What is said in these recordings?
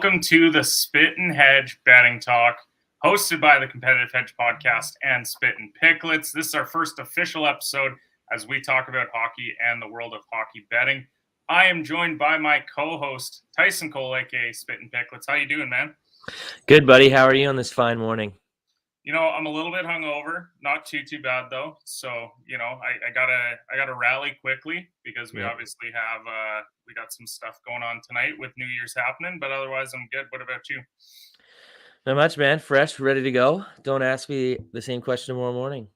Welcome to the Spit and Hedge Betting Talk, hosted by the Competitive Hedge Podcast and Spit and Picklets. This is our first official episode as we talk about hockey and the world of hockey betting. I am joined by my co-host, Tyson Cole, aka Spit and Picklets. How you doing, man? Good, buddy. How are you on this fine morning? You know, I'm a little bit hungover, not too bad though. So, you know, I gotta rally quickly because we obviously have we got some stuff going on tonight with New Year's happening, but otherwise I'm good. What about you? Not much, man. Fresh, ready to go. Don't ask me the same question tomorrow morning.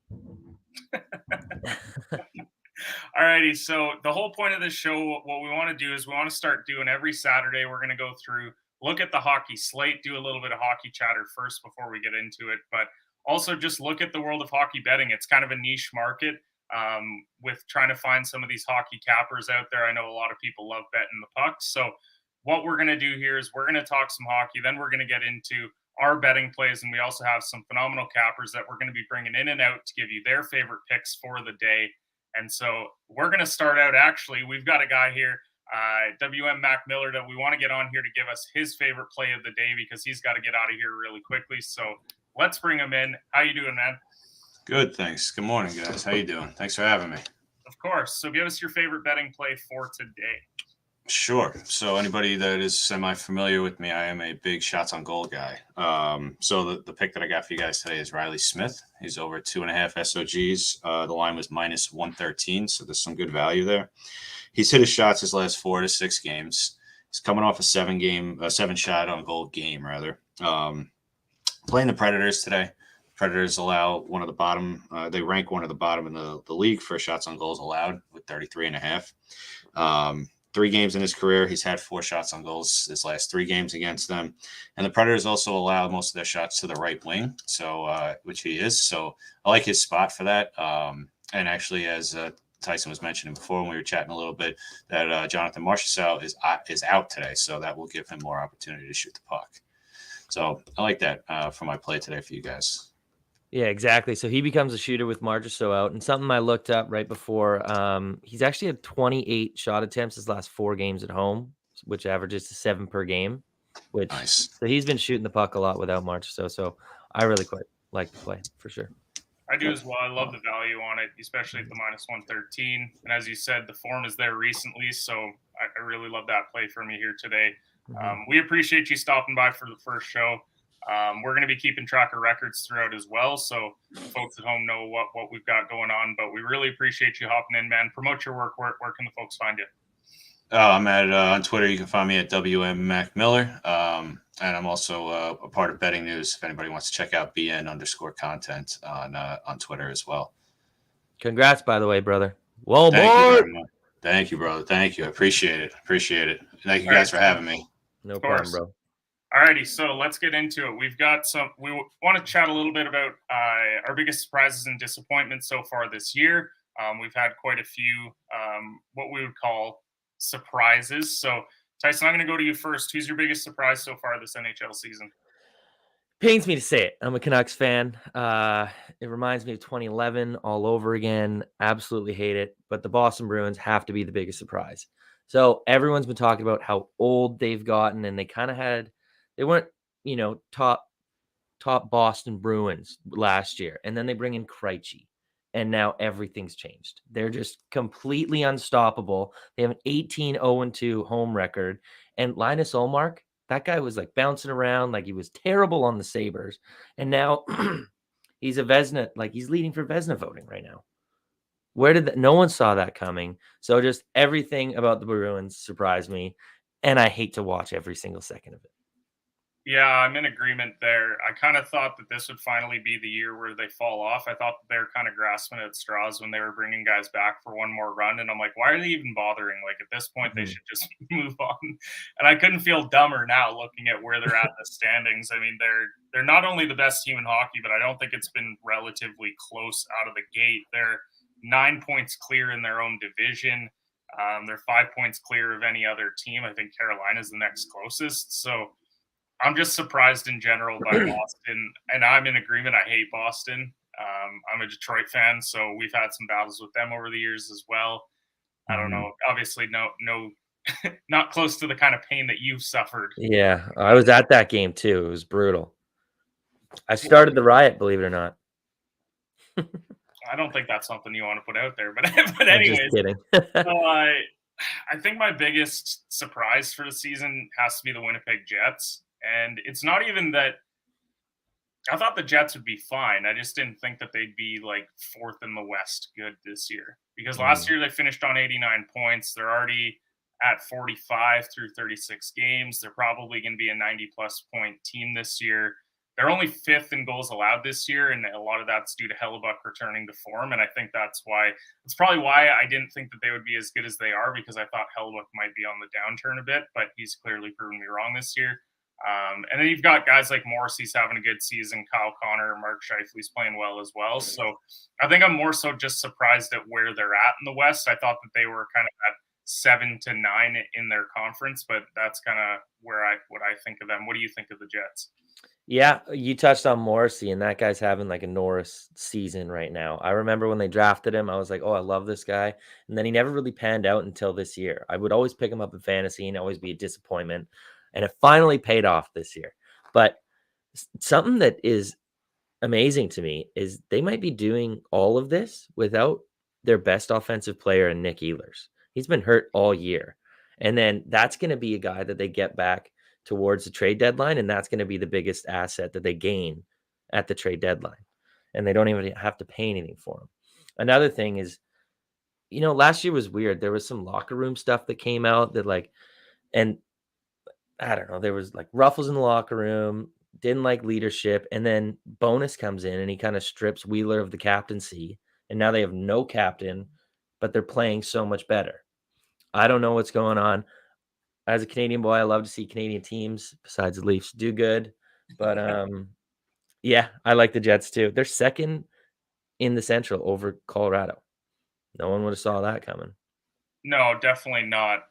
Alrighty, so the whole point of this show, what we want to do is we want to start doing every Saturday. We're going to go through, look at the hockey slate, do a little bit of hockey chatter first before we get into it, but also just look at the world of hockey betting. It's kind of a niche market with trying to find some of these hockey cappers out there. I know a lot of people love betting the pucks. So what we're going to do here is we're going to talk some hockey, then we're going to get into our betting plays, and we also have some phenomenal cappers that we're going to be bringing in and out to give you their favorite picks for the day. And so we're going to start out. Actually, we've got a guy here, WM Mac Miller, that we want to get on here to give us his favorite play of the day because he's got to get out of here really quickly. So let's bring him in. How you doing, man? Good, thanks. Good morning, guys. How you doing? Thanks for having me. Of course. So give us your favorite betting play for today. Sure. So anybody that is semi-familiar with me, I am a big shots on goal guy. So the pick that I got for you guys today is Riley Smith. He's over 2.5 SOGs. The line was minus 113, so there's some good value there. He's hit his shots his last 4 to 6 games. He's coming off a 7 shot on goal game, rather. Playing the Predators today. Predators allow one of the bottom. They rank one of the bottom in the league for shots on goals allowed with 33.5. 3 games in his career, he's had 4 shots on goals his last 3 games against them. And the Predators also allow most of their shots to the right wing, so which he is. So I like his spot for that. And actually, as Tyson was mentioning before when we were chatting a little bit, that Jonathan Marchessault is out today, so that will give him more opportunity to shoot the puck. So I like that for my play today for you guys. Yeah, exactly. So he becomes a shooter with Marchessault out. And something I looked up right before, he's actually had 28 shot attempts his last 4 games at home, which averages to 7 per game. Which Nice. So he's been shooting the puck a lot without Marchessault. So I really quite like the play for sure. I do as well. I love the value on it, especially at the minus 113. And as you said, the form is there recently, so I really love that play from you here today. We appreciate you stopping by for the first show. We're going to be keeping track of records throughout as well, so folks at home know what we've got going on. But we really appreciate you hopping in, man. Promote your work. Where can the folks find you? I'm at on Twitter. You can find me at WM Mac Miller, and I'm also a part of Betting News. If anybody wants to check out BN_content on Twitter as well. Congrats, by the way, brother. Well, Thank you very much. Thank you, brother. Thank you. I appreciate it. Thank you guys for having me. No problem, bro. Alrighty, so let's get into it. We want to chat a little bit about our biggest surprises and disappointments so far this year. We've had quite a few what we would call surprises. So, Tyson, I'm going to go to you first. Who's your biggest surprise so far this NHL season? Pains me to say it. I'm a Canucks fan. It reminds me of 2011 all over again. Absolutely hate it. But the Boston Bruins have to be the biggest surprise. So everyone's been talking about how old they've gotten, and they weren't, top Boston Bruins last year. And then they bring in Krejci, and now everything's changed. They're just completely unstoppable. They have an 18-0-2 home record. And Linus Ullmark, that guy was like bouncing around like he was terrible on the Sabres. And now he's a Vezina, like he's leading for Vezina voting right now. No one saw that coming. So just everything about the Bruins surprised me. And I hate to watch every single second of it. Yeah, I'm in agreement there. I kind of thought that this would finally be the year where they fall off. I thought that they were kind of grasping at straws when they were bringing guys back for one more run. And I'm like, why are they even bothering? Like, at this point, they should just move on. And I couldn't feel dumber now looking at where they're at in the standings. I mean, they're not only the best team in hockey, but I don't think it's been relatively close out of the gate. They're 9 points clear in their own division. They're 5 points clear of any other team. I think Carolina's the next closest. So I'm just surprised in general by Boston, and I'm in agreement. I hate Boston. I'm a Detroit fan, so we've had some battles with them over the years as well. I don't know. Obviously, no not close to the kind of pain that you've suffered. Yeah, I was at that game too. It was brutal. I started the riot, believe it or not. I don't think that's something you want to put out there, but but I'm just anyways, kidding. so I think my biggest surprise for the season has to be the Winnipeg Jets, and it's not even that I thought the Jets would be fine. I just didn't think that they'd be like fourth in the West good this year because last Mm, year they finished on 89 points. They're already at 45 through 36 games. They're probably going to be a 90 plus point team this year. They're only fifth in goals allowed this year, and a lot of that's due to Hellebuck returning to form. And I think it's probably why I didn't think that they would be as good as they are because I thought Hellebuck might be on the downturn a bit, but he's clearly proven me wrong this year. And then you've got guys like Morrissey's having a good season, Kyle Connor, Mark Scheifele's playing well as well. So I think I'm more so just surprised at where they're at in the West. I thought that they were kind of at 7 to 9 in their conference, but that's kind of what I think of them. What do you think of the Jets? yeah, you touched on Morrissey, and that guy's having like a Norris season right now. I remember when they drafted him, I was like, "Oh, I love this guy," and then he never really panned out until this year. I would always pick him up in fantasy and always be a disappointment, and it finally paid off this year. But something that is amazing to me is they might be doing all of this without their best offensive player in Nick Ehlers. He's been hurt all year. And then that's going to be a guy that they get back towards the trade deadline. And that's going to be the biggest asset that they gain at the trade deadline. And they don't even have to pay anything for him. Another thing is, last year was weird. There was some locker room stuff that came out that and I don't know, there was like ruffles in the locker room, didn't like leadership, and then Bonus comes in and he kind of strips Wheeler of the captaincy, and now they have no captain, but they're playing so much better. I don't know what's going on. As a Canadian boy, I love to see Canadian teams besides the Leafs do good, but yeah, I like the Jets too. They're second in the Central over Colorado. No one would have saw that coming. No, definitely not.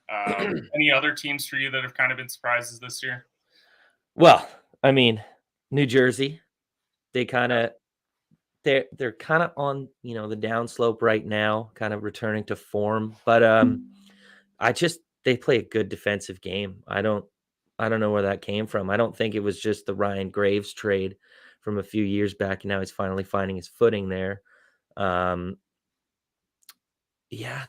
Any other teams for you that have kind of been surprises this year? Well, I mean, New Jersey, they kind Yeah. of they're kind of on, the downslope right now, kind of returning to form, but I just they play a good defensive game. I don't know where that came from. I don't think it was just the Ryan Graves trade from a few years back, and now he's finally finding his footing there. Um yeah,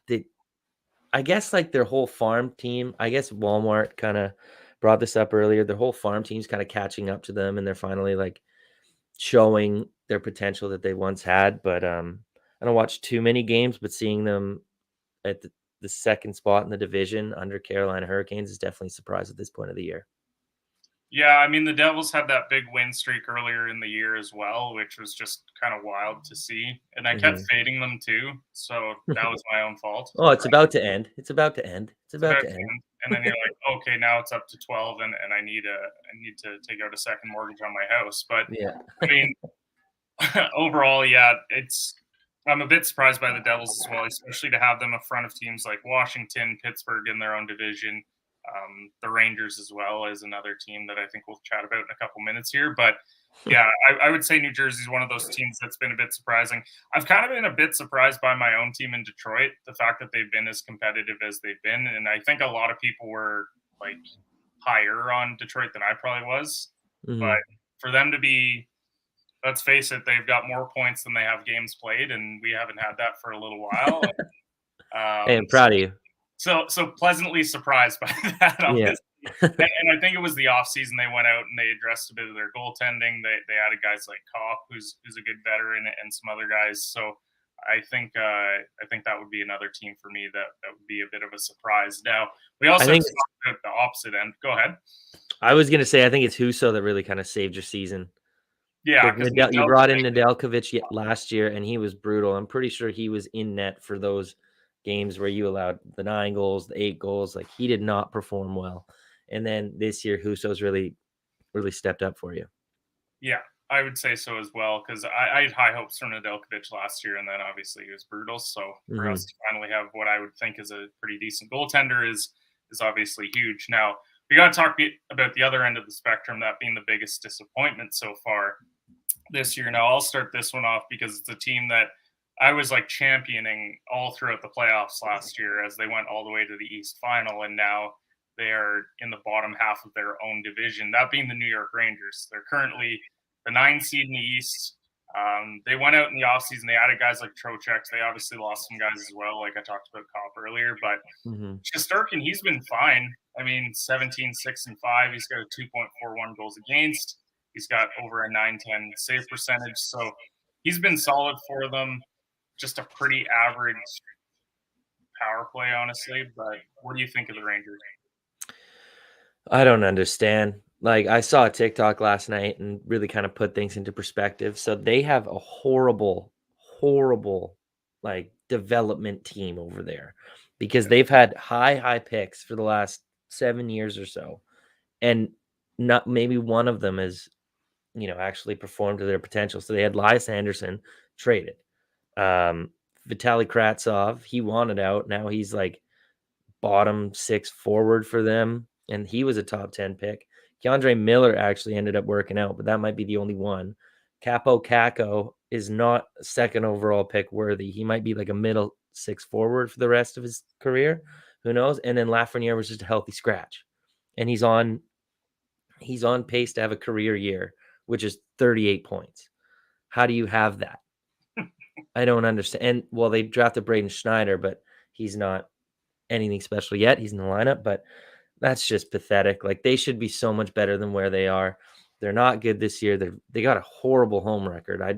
I guess like their whole farm team, I guess Walmart kind of brought this up earlier. Their whole farm team's kind of catching up to them, and they're finally like showing their potential that they once had. But I don't watch too many games, but seeing them at the second spot in the division under Carolina Hurricanes is definitely a surprise at this point of the year. Yeah, I mean the Devils had that big win streak earlier in the year as well, which was just kind of wild to see. And I kept Mhm. fading them too, so that was my own fault. Oh, it's about to end. It's about to end. It's It's about about to to end. end, and then you're like, okay, now it's up to 12, and I need to take out a second mortgage on my house. But Yeah. I mean, overall, yeah, it's I'm a bit surprised by the Devils as well, especially to have them in front of teams like Washington, Pittsburgh in their own division. The Rangers as well is another team that I think we'll chat about in a couple minutes here. But yeah, I would say New Jersey is one of those teams that's been a bit surprising. I've kind of been a bit surprised by my own team in Detroit, the fact that they've been as competitive as they've been. And I think a lot of people were like higher on Detroit than I probably was. But Mhm. for them to be, let's face it, they've got more points than they have games played, and we haven't had that for a little while. Hey, Um, I'm proud of you. so pleasantly surprised by that, Yeah. obviously. And I think it was the offseason they went out and they addressed a bit of their goaltending. They added guys like Kopp, who's a good veteran, and some other guys. So I think that would be another team for me that would be a bit of a surprise. Now we I also have think to talk about the opposite end. Go ahead. I was gonna say I think it's Huso that really kind of saved your season. Yeah, Because because You brought in Nedeljkovic last year, and he was brutal. I'm pretty sure he was in net for those games where you allowed the 9 goals, the 8 goals. Like, he did not perform well. And then this year, Huso's really, really stepped up for you. yeah, I would say so as well because I had high hopes for Nedeljkovic last year, and then obviously he was brutal. So for us Mhm. to finally have what I would think is a pretty decent goaltender is obviously huge. Now we got to talk about the other end of the spectrum, that being the biggest disappointment so far this year. Now I'll start this one off because it's a team that I was like championing all throughout the playoffs last year as they went all the way to the East Final, and now they are in the bottom half of their own division. That being the New York Rangers, they're currently the 9 seed in the East. They went out in the offseason. They added guys like Trocheck. They obviously lost some guys as well, like I talked about Kopp earlier. But Shesterkin, he's been fine. I mean, 17, 6, and 5. He's got a 2.41 goals against. He's got over a 910 save percentage. So he's been solid for them. Just a pretty average power play, honestly. But what do you think of the Rangers? I don't understand. Like, I saw a TikTok last night and really kind of put things into perspective. So they have a horrible, horrible, like, development team over there because they've had high picks for the last 7 years or so. And not maybe one of them has, actually performed to their potential. So they had Elias Anderson traded. Vitaly Kravtsov, he wanted out. Now he's like bottom 6 forward for them, and he was a top 10 pick. Keandre Miller actually ended up working out, but that might be the only one. Capo Caco is not second overall pick worthy. He might be like a middle 6 forward for the rest of his career. Who knows? And then Lafreniere was just a healthy scratch, and he's on pace to have a career year, which is 38 points. How do you have that? I don't understand. And well, they drafted Braden Schneider, but he's not anything special yet. He's in the lineup, but that's just pathetic. Like, they should be so much better than where they are. They're not good this year. They got a horrible home record. I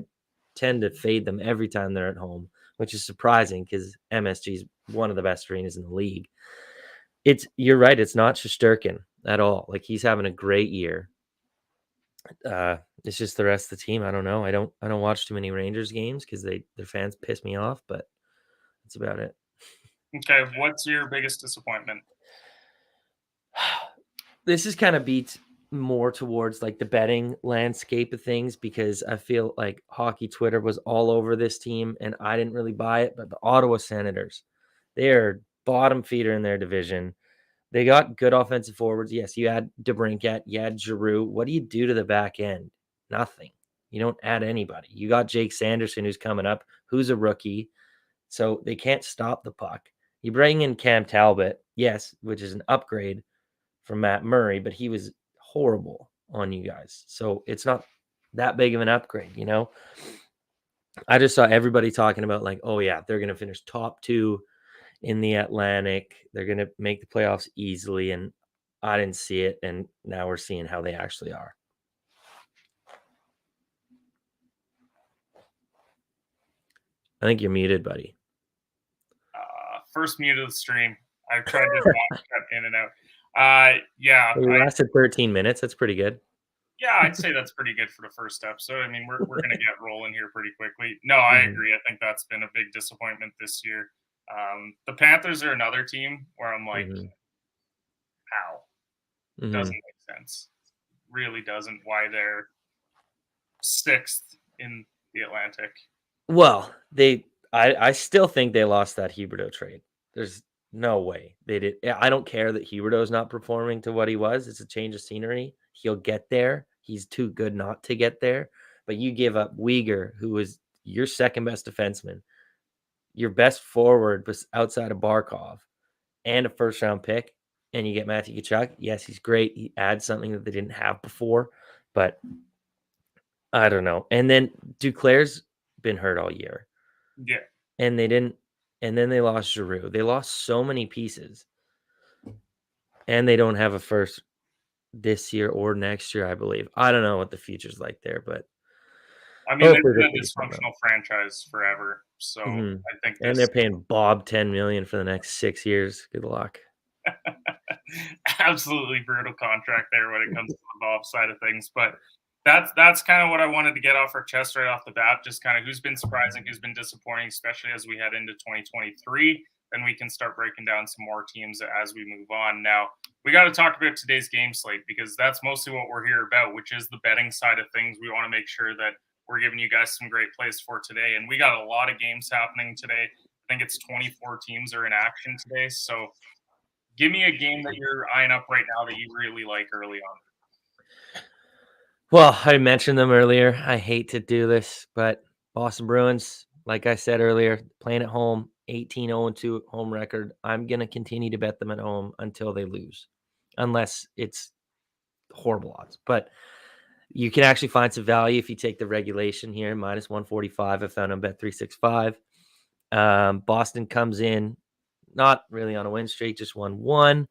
tend to fade them every time they're at home, which is surprising because MSG is one of the best arenas in the league. You're right. It's not Shesterkin at all. Like, he's having a great year. It's just the rest of the team. I don't know. I don't watch too many Rangers games because their fans piss me off, but that's about it. Okay, what's your biggest disappointment? This is kind of beats more towards like the betting landscape of things because I feel like hockey Twitter was all over this team and I didn't really buy it. But the Ottawa Senators, they're bottom feeder in their division. They got good offensive forwards. Yes, you had DeBrincat, you had Giroux. What do you do to the back end? Nothing. You don't add anybody. You got Jake Sanderson, who's coming up, who's a rookie. So they can't stop the puck. You bring in Cam Talbot, yes, which is an upgrade from Matt Murray, but he was horrible on you guys. So it's not that big of an upgrade, I just saw everybody talking about like, oh yeah, they're going to finish top 2 in the Atlantic. They're going to make the playoffs easily. And I didn't see it. And now we're seeing how they actually are. I think you're muted, buddy. First mute of the stream. I've tried to cut in and out. Yeah. We lasted 13 minutes. That's pretty good. Yeah, I'd say that's pretty good for the first episode. I mean, we're going to get rolling here pretty quickly. No, I agree. I think that's been a big disappointment this year. The Panthers are another team where I'm like, how? Doesn't make sense. Really doesn't. Why they're 6th in the Atlantic. Well, I still think they lost that Huberdeau trade. There's no way they did. I don't care that Huberdeau's not performing to what he was. It's a change of scenery. He'll get there. He's too good not to get there. But you give up Uyghur, who is your second best defenseman, your best forward outside of Barkov, and a first-round pick, and you get Matthew Tkachuk. Yes, he's great. He adds something that they didn't have before, but I don't know. And then Duclair's been hurt all year. Yeah. And then they lost Giroux. They lost so many pieces. And they don't have a first this year or next year, I believe. I don't know what the future's like there, but I mean, they've been a dysfunctional franchise forever. So I think and they're paying Bob $10 million for the next 6 years. Good luck. Absolutely brutal contract there when it comes to the Bob side of things. But that's kind of what I wanted to get off our chest right off the bat. Just kind of who's been surprising, who's been disappointing, especially as we head into 2023. Then we can start breaking down some more teams as we move on. Now, we got to talk about today's game slate because that's mostly what we're here about, which is the betting side of things. We want to make sure that we're giving you guys some great plays for today. And we got a lot of games happening today. I think it's 24 teams are in action today. So give me a game that you're eyeing up right now that you really like early on. Well, I mentioned them earlier. I hate to do this, but Boston Bruins, like I said earlier, playing at home, 18-0-2 home record. I'm going to continue to bet them at home until they lose, unless it's horrible odds. But you can actually find some value if you take the regulation here, minus 145. I found on Bet365. Boston comes in not really on a win streak, just won one,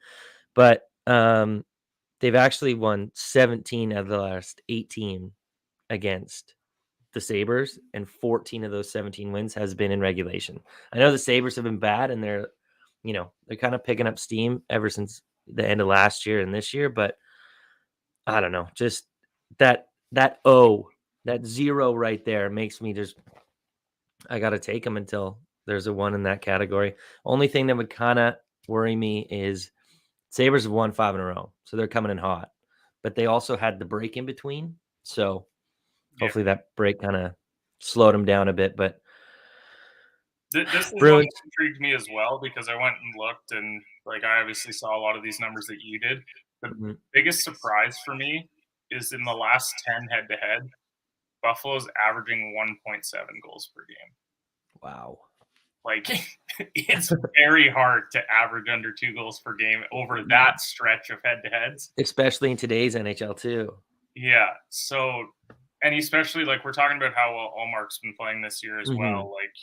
but they've actually won 17 out of the last 18 against the Sabres, and 14 of those 17 wins has been in regulation. I know the Sabres have been bad, and they're kind of picking up steam ever since the end of last year and this year, but I don't know, just that zero right there makes me I got to take them until there's a one in that category. Only thing that would kind of worry me is Sabres have won 5 in a row, so they're coming in hot, but they also had the break in between, so hopefully that break kind of slowed them down a bit. But This is one Bruins, that intrigued me as well because I went and looked, and like I obviously saw a lot of these numbers that you did. The mhm, biggest surprise for me is in the last 10 head-to-head, Buffalo's averaging 1.7 goals per game. wow. Like, it's very hard to average under 2 goals per game over that stretch of head-to-heads. Especially in today's NHL too. Yeah, so and especially, like, we're talking about how well Allmark's been playing this year as Mhm. well, like,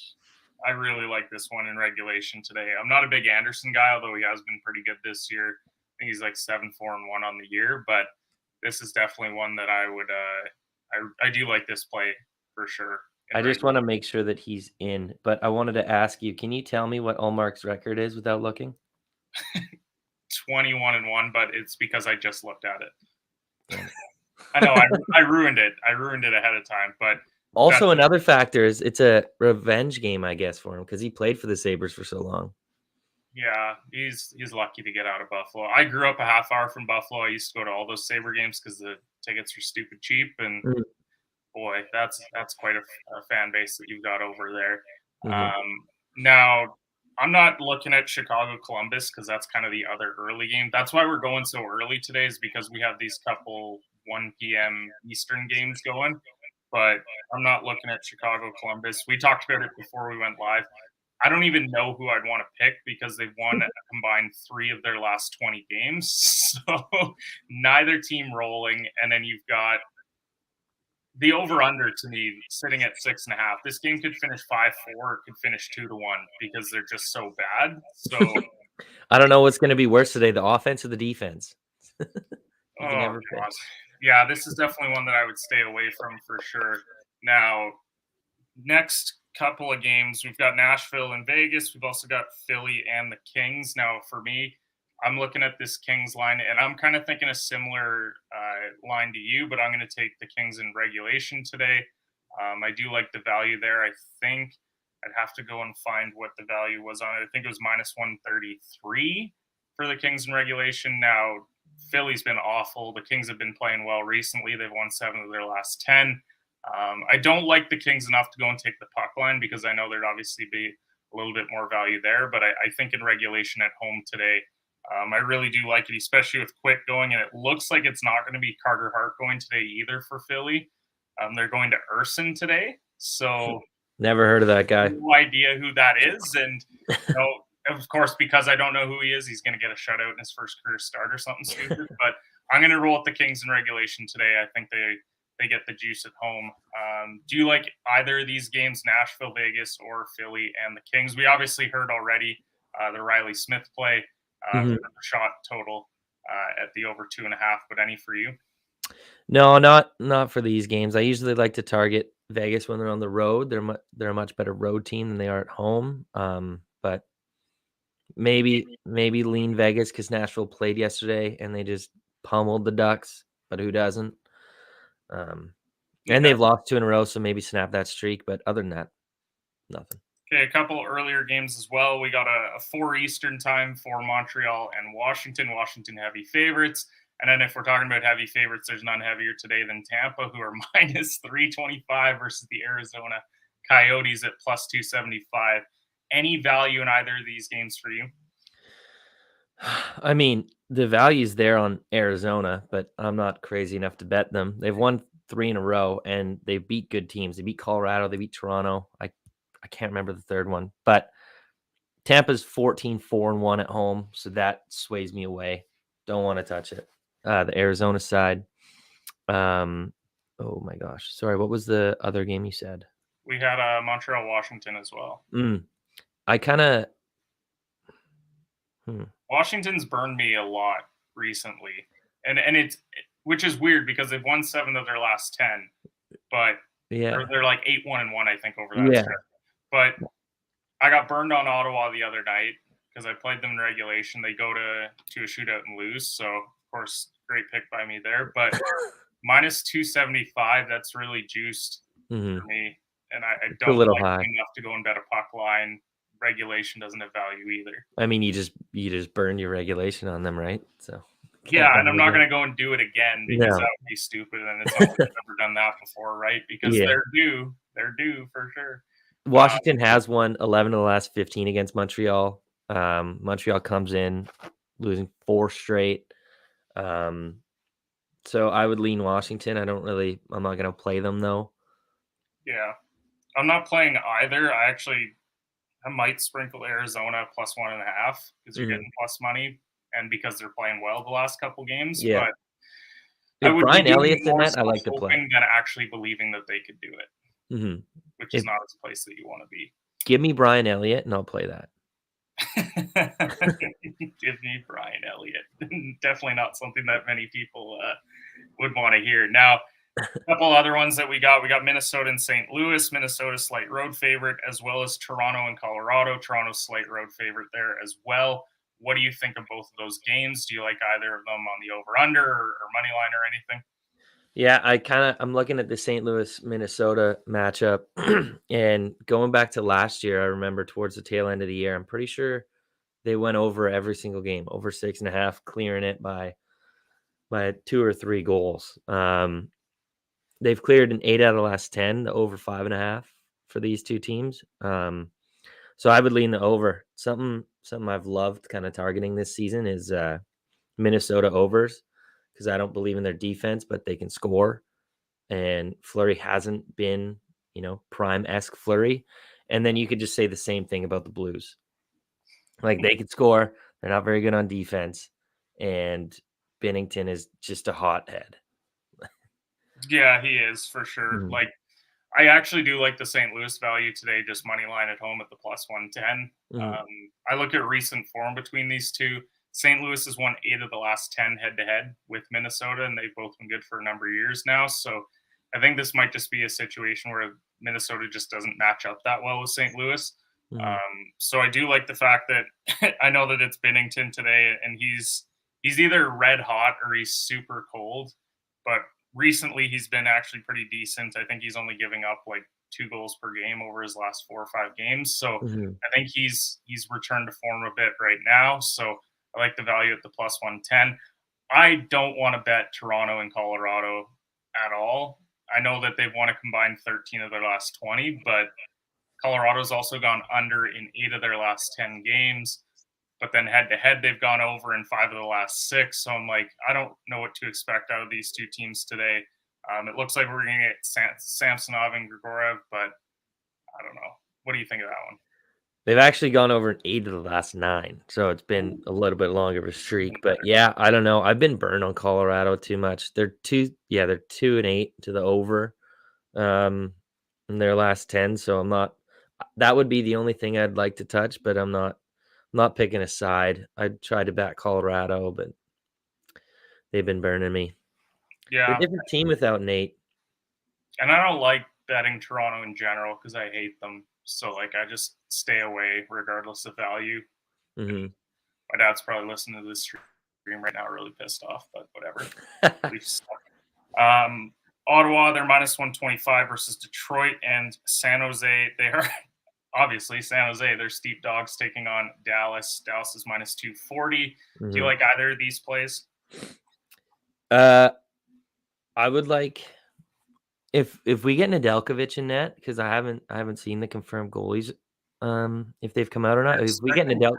I really like this one in regulation today. I'm not a big Anderson guy, although he has been pretty good this year. I think he's like 7-4-1 on the year, but this is definitely one that I would I do like this play for sure. I just want to make sure that he's in, but I wanted to ask you, can you tell me what Allmark's record is without looking? 21-1, but it's because I just looked at it. Damn it. I know I ruined it. I ruined it ahead of time, but Also, another factor is it's a revenge game, I guess, for him because he played for the Sabres for so long. yeah, he's lucky to get out of Buffalo. I grew up a half hour from Buffalo. I used to go to all those Sabre games because the tickets are stupid cheap, and Mhm. boy, that's quite a fan base that you've got over there. Mhm. Now, I'm not looking at Chicago Columbus because that's kind of the other early game. That's why we're going so early today, is because we have these couple 1 p.m. Eastern games going. But I'm not looking at Chicago Columbus. We talked about it before we went live. I don't even know who I'd want to pick because they've won a combined 3 of their last 20 games. So neither team rolling. And then you've got the over-under to me sitting at 6.5. This game could finish 5-4, it could finish 2-1 because they're just so bad. So, I don't know what's going to be worse today, the offense or the defense. You can oh never pick. god, yeah, this is definitely one that I would stay away from for sure. Now, next couple of games, we've got Nashville and Vegas. We've also got Philly and the Kings. Now, for me, I'm looking at this Kings line, and I'm kind of thinking a similar line to you, but I'm going to take the Kings in regulation today. I do like the value there. I think I'd have to go and find what the value was on it. I think it was minus 133 for the Kings in regulation. Now, Philly's been awful. The Kings have been playing well recently. They've won 7 of their last 10. I don't like the Kings enough to go and take the puck line because I know there'd obviously be a little bit more value there. But I think in regulation at home today, I really do like it, especially with Quick going. And it looks like it's not going to be Carter Hart going today either for Philly. They're going to Urson today. So Never heard of that guy. no idea who that is. And, of course, because I don't know who he is, he's going to get a shutout in his first career start or something stupid. But I'm going to roll with the Kings in regulation today. I think they get the juice at home. Do you like either of these games, Nashville, Vegas, or Philly and the Kings? We obviously heard already the Riley Smith play for the shot total at the over 2.5, but any for you? No, not for these games. I usually like to target Vegas when they're on the road. They're a much better road team than they are at home. But maybe lean Vegas because Nashville played yesterday and they just pummeled the Ducks. But who doesn't? And they've lost 2 in a row, so maybe snap that streak. But other than that, nothing. Okay, a couple earlier games as well. We got a 4 Eastern time for Montreal and Washington. Washington heavy favorites. And then if we're talking about heavy favorites, there's none heavier today than Tampa, who are minus 325 versus the Arizona Coyotes at plus 275. Any value in either of these games for you? I mean, the value's there on Arizona, but I'm not crazy enough to bet them. They've won 3 in a row, and they beat good teams. They beat Colorado. They beat Toronto. I I can't remember the third one, but Tampa's 14-4-1 at home, so that sways me away. Don't want to touch it. The Arizona side. Oh my gosh. Sorry, what was the other game you said? We had Montreal, Washington as well. I kind of. Washington's burned me a lot recently, and which is weird because they've won 7 of their last 10, but they're like 8-1-1, I think, over that stretch. But I got burned on Ottawa the other night because I played them in regulation. They go to a shootout and lose, so of course, great pick by me there. But minus 275, that's really juiced for me, and I don't like enough to go and bet a puck line. Regulation doesn't have value either. I mean, you just burned your regulation on them, right? So yeah, and I'm not going to go and do it again because that would be stupid, and it's not like I've never done that before, right? Because they're due for sure. Washington has won 11 of the last 15 against Montreal. Montreal comes in losing 4 straight. So I would lean Washington. I'm not going to play them though. Yeah, I'm not playing either. I might sprinkle Arizona plus 1.5 because you're getting plus money, and because they're playing well the last couple games. Yeah. But I would Brian be Elliott's in more that, I like to play. than actually believing that they could do it, which is not a place that you want to be. Give me Brian Elliott, and I'll play that. Give me Brian Elliott. Definitely not something that many people would want to hear. Now, a couple other ones that we got Minnesota and St. Louis. Minnesota slight road favorite, as well as Toronto and Colorado. Toronto slight road favorite there as well. What do you think of both of those games? Do you like either of them on the over-under or money line or anything? Yeah, I'm looking at the St. Louis Minnesota matchup, and going back to last year, I remember towards the tail end of the year, I'm pretty sure they went over every single game, over 6.5, clearing it by 2 or 3 goals. They've cleared an 8 out of the last 10, the over 5.5 for these two teams. So I would lean the over. Something I've loved kind of targeting this season is Minnesota overs, because I don't believe in their defense, but they can score. And Fleury hasn't been, prime-esque Fleury. And then you could just say the same thing about the Blues. Like, they could score. They're not very good on defense. And Binnington is just a hothead. Yeah, he is for sure. Like, I actually do like the St. Louis value today, just money line at home at the plus 110. I look at recent form between these two. St. Louis has won 8 of the last 10 head-to-head with Minnesota, and they've both been good for a number of years now. So I think this might just be a situation where Minnesota just doesn't match up that well with St. Louis. So I do like the fact that I know that it's Binnington today, and he's either red hot or he's super cold. But recently he's been actually pretty decent. I think he's only giving up like 2 goals per game over his last 4 or 5 games. So I think he's returned to form a bit right now. So I like the value at the plus 110. I don't want to bet Toronto and Colorado at all. I know that they've won a combined 13 of their last 20, but Colorado's also gone under in 8 of their last 10 games. But then head-to-head, they've gone over in 5 of the last 6. So I'm like, I don't know what to expect out of these two teams today. It looks like we're going to get Samsonov and Grigoriev, but I don't know. What do you think of that one? They've actually gone over in 8 of the last 9. So it's been a little bit longer of a streak. But yeah, I don't know. I've been burned on Colorado too much. They're 2-8 to the over in their last 10. So I'm not. That would be the only thing I'd like to touch, but I'm not picking a side. I tried to back Colorado, but they've been burning me. Yeah. They're a different team without Nate. And I don't like betting Toronto in general because I hate them. So, like, I just stay away regardless of value. My dad's probably listening to this stream right now, really pissed off, but whatever. Ottawa, they're minus 125 versus Detroit, and San Jose, they are obviously San Jose. They're steep dogs taking on Dallas. Dallas is minus 240. Do you like either of these plays? I would like if we get Nedeljkovic in net, because I haven't seen the confirmed goalies if they've come out or not. If we get Nedeljkovic.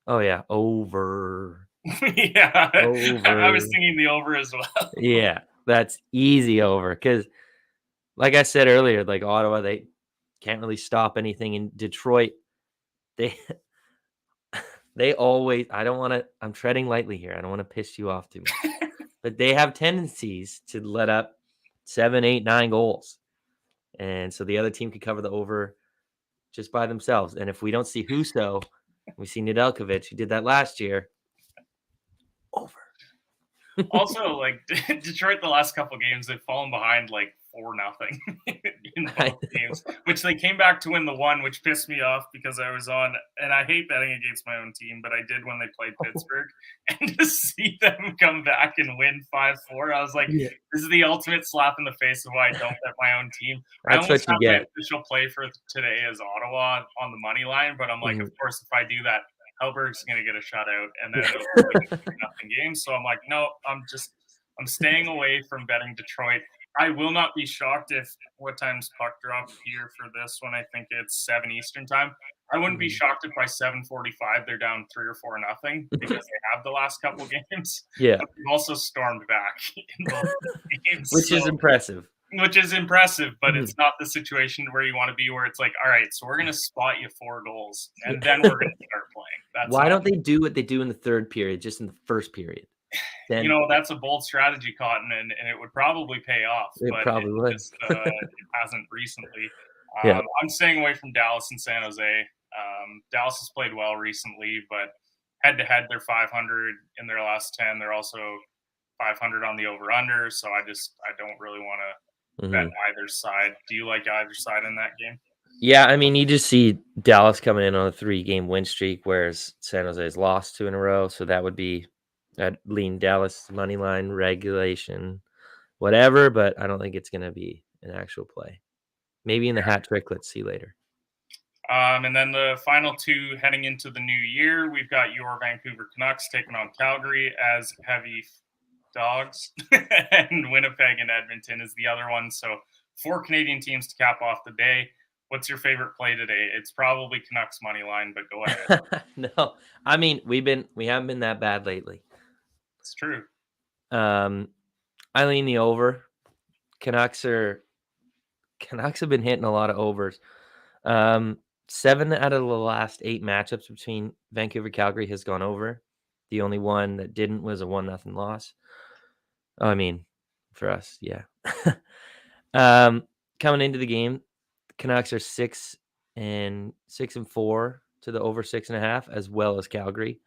Oh yeah, over. Yeah, over. I was thinking the over as well. Yeah, that's easy over, because like I said earlier, like Ottawa, can't really stop anything. In Detroit, they they always. I'm treading lightly here. I don't want to piss you off too much, but they have tendencies to let up 7, 8, 9 goals, and so the other team could cover the over just by themselves. And if we don't see Huso, we see Nedeljkovic, who did that last year. Over. Also, like Detroit, the last couple games, they've fallen behind like 4-0 in both games, which they came back to win the one, which pissed me off because I was on, and I hate betting against my own team, but I did when they played Pittsburgh, and to see them come back and win 5-4, I was like, this is the ultimate slap in the face of why I don't bet my own team. That's what you get. My official play for today is Ottawa on the money line, but I'm like, of course, if I do that, Hellberg's going to get a shutout, and then it'll be like a 3-0 game. So I'm like, no, I'm staying away from betting Detroit. I will not be shocked if what time's puck drop here for this one? I think it's 7 Eastern time. I wouldn't be shocked if by 7:45 they're down 3 or 4-0 because they have the last couple games. Yeah, but they've also stormed back in both games, which is impressive. Which is impressive, but it's not the situation where you want to be, where it's like, all right, so we're going to spot you 4 goals, and then we're going to start playing. Why don't they do what they do in the third period, just in the first period? Then, that's a bold strategy, Cotton, and it would probably pay off. It probably would. Just, it hasn't recently. I'm staying away from Dallas and San Jose. Dallas has played well recently, but head-to-head, they're 500 in their last 10. They're also 500 on the over-under, so I don't really want to bet either side. Do you like either side in that game? Yeah, I mean, you just see Dallas coming in on a 3-game win streak, whereas San Jose has lost 2 in a row. So I'd lean Dallas money line, regulation, whatever, but I don't think it's going to be an actual play. Maybe in the hat trick. Let's see later. And then the final 2 heading into the new year, we've got your Vancouver Canucks taking on Calgary as heavy dogs, and Winnipeg and Edmonton is the other one. So 4 Canadian teams to cap off the day. What's your favorite play today? It's probably Canucks money line, but go ahead. No, I mean, we haven't been that bad lately. It's true. I lean the over. Canucks have been hitting a lot of overs. 7 out of the last 8 matchups between Vancouver Calgary has gone over. The only one that didn't was a 1-0 loss. I mean, for us, yeah. Coming into the game, Canucks are 6-4 to the over 6.5, as well as Calgary.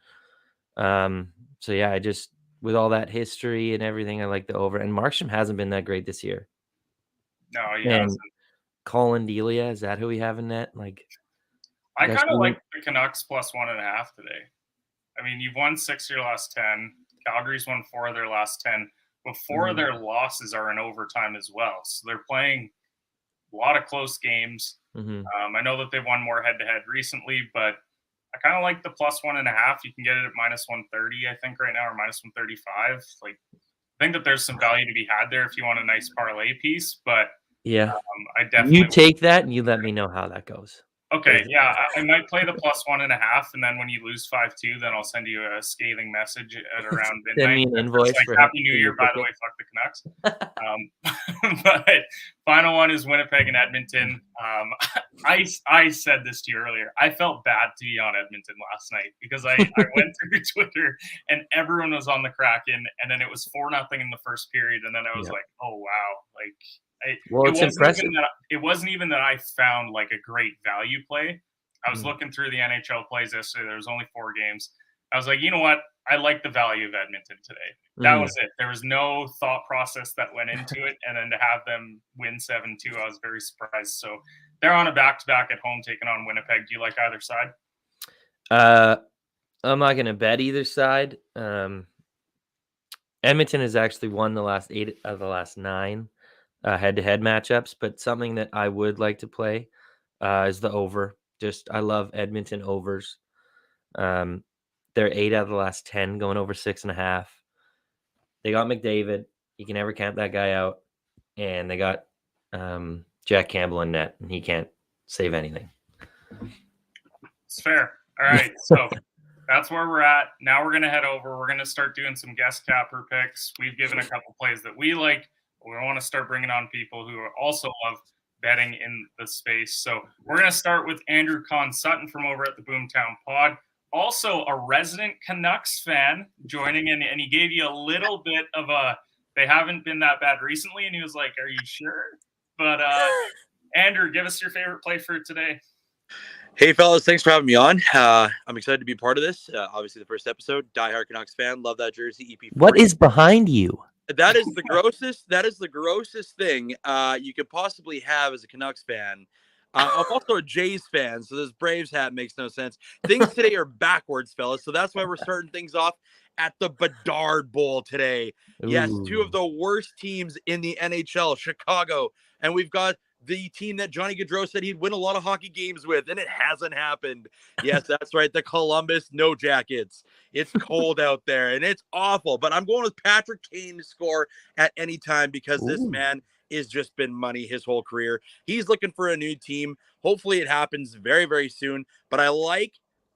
So yeah, with all that history and everything, I like the over. And Markstrom hasn't been that great this year. No, he hasn't. Colin Delia, is that who we have in net? Like, I kind of like the Canucks plus 1.5 today. I mean, you've won 6 of your last 10. Calgary's won 4 of their last 10. But 4 of their losses are in overtime as well. So they're playing a lot of close games. I know that they've won more head-to-head recently, but I kind of like the plus 1.5. You can get it at minus 130, I think, right now, or minus 135. Like, I think that there's some value to be had there if you want a nice parlay piece. But yeah, I definitely you take that and you let me know how that goes. Okay, yeah, I might play the plus 1.5, and then when you lose 5-2, then I'll send you a scathing message at around midnight. Send me an invoice for Happy New Year, by the way, fuck the Canucks. But final one is Winnipeg and Edmonton. I said this to you earlier. I felt bad to be on Edmonton last night because I went through Twitter and everyone was on the Kraken, and then it was 4-0 in the first period, and then I was like, oh wow, like. It's impressive. It wasn't even that I found like a great value play. I was looking through the NHL plays yesterday. There was only 4 games. I was like, you know what? I like the value of Edmonton today. That was it. There was no thought process that went into it. And then to have them win 7-2, I was very surprised. So they're on a back-to-back at home taking on Winnipeg. Do you like either side? I'm not going to bet either side. Edmonton has actually won the last 8 of the last 9. Head-to-head matchups, but something that I would like to play is the over. I love Edmonton overs. They're 8 out of the last 10 going over 6.5. They got McDavid. You can never count that guy out. And they got Jack Campbell in net, and he can't save anything. It's fair. All right, so that's where we're at. Now we're going to head over. We're going to start doing some guest capper picks. We've given a couple plays that we like. We want to start bringing on people who also love betting in the space. So we're going to start with Andrew Conn Sutton from over at the Boomtown Pod. Also a resident Canucks fan joining in, and he gave you a little bit of they haven't been that bad recently, and he was like, are you sure? But Andrew, give us your favorite play for today. Hey, fellas, thanks for having me on. I'm excited to be part of this. Obviously, the first episode, diehard Canucks fan. Love that jersey, EP40. What is behind you? That is the grossest. That is the grossest thing you could possibly have as a Canucks fan. I'm also a Jays fan, so this Braves hat makes no sense. Things today are backwards, fellas. So that's why we're starting things off at the Bedard Bowl today. Ooh. Yes, two of the worst teams in the NHL, Chicago, and we've got the team that Johnny Gaudreau said he'd win a lot of hockey games with, and it hasn't happened. Yes, that's right. The Columbus No Jackets. It's cold out there, and it's awful. But I'm going with Patrick Kane to score at any time because this man has just been money his whole career. He's looking for a new team. Hopefully it happens very, very soon. But I like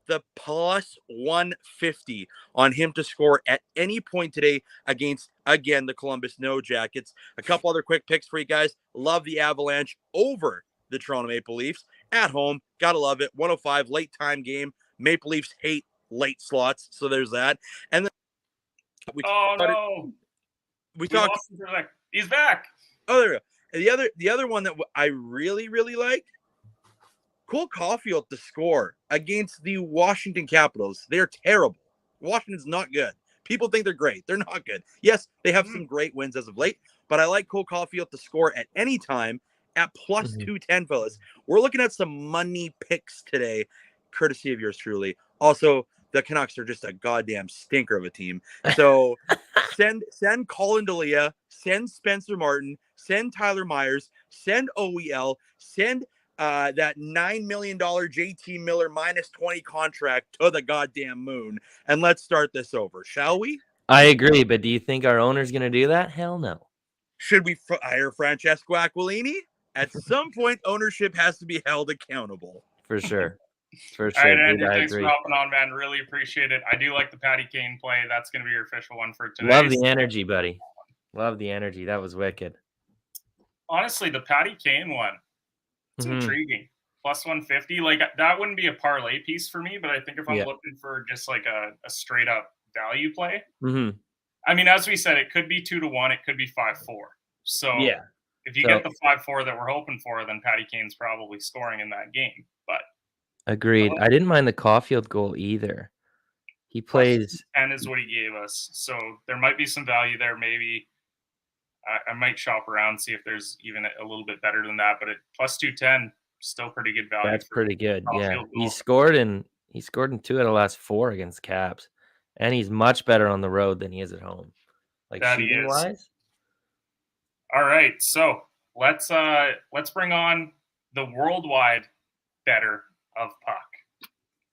the plus 150 on him to score at any point today against, again, the Columbus No Jackets. A couple other quick picks for you guys. Love the Avalanche over the Toronto Maple Leafs at home. Gotta love it. 105 late time game. Maple Leafs hate late slots, so there's that. And then we talked. He's back. Oh, there we go. And the other one that I really, really liked, Cole Caulfield to score against the Washington Capitals. They're terrible. Washington's not good. People think they're great. They're not good. Yes, they have some great wins as of late, but I like Cole Caulfield to score at any time at plus 210, fellas. We're looking at some money picks today, courtesy of yours truly. Also, the Canucks are just a goddamn stinker of a team. So send Colin Delia, send Spencer Martin, send Tyler Myers, send OEL, send that $9 million JT Miller minus 20 contract to the goddamn moon. And let's start this over, shall we? I agree, but do you think our owner's going to do that? Hell no. Should we hire Francesco Aquilini? At some point, ownership has to be held accountable. For sure. For sure. All right, Andrew, thanks agree. for hopping on, man. Really appreciate it. I do like the Patty Kane play. That's going to be your official one for today. Love the energy, buddy. Love the energy. That was wicked. Honestly, the Patty Kane one, it's intriguing. Plus 150. Like, that wouldn't be a parlay piece for me, but I think if I'm looking for just like a straight up value play, I mean, as we said, it could be 2-1, it could be 5-4. So if you get the 5-4 that we're hoping for, then Patty Kane's probably scoring in that game. But agreed. I didn't mind the Caulfield goal either. He plays 10 is what he gave us. So there might be some value there. Maybe I might shop around, see if there's even a little bit better than that. But at plus 210, still pretty good value. That's pretty good. Yeah. He scored in 2 out of the last 4 against Caps. And he's much better on the road than he is at home. Like shooting wise. All right. So let's bring on the worldwide better of puck.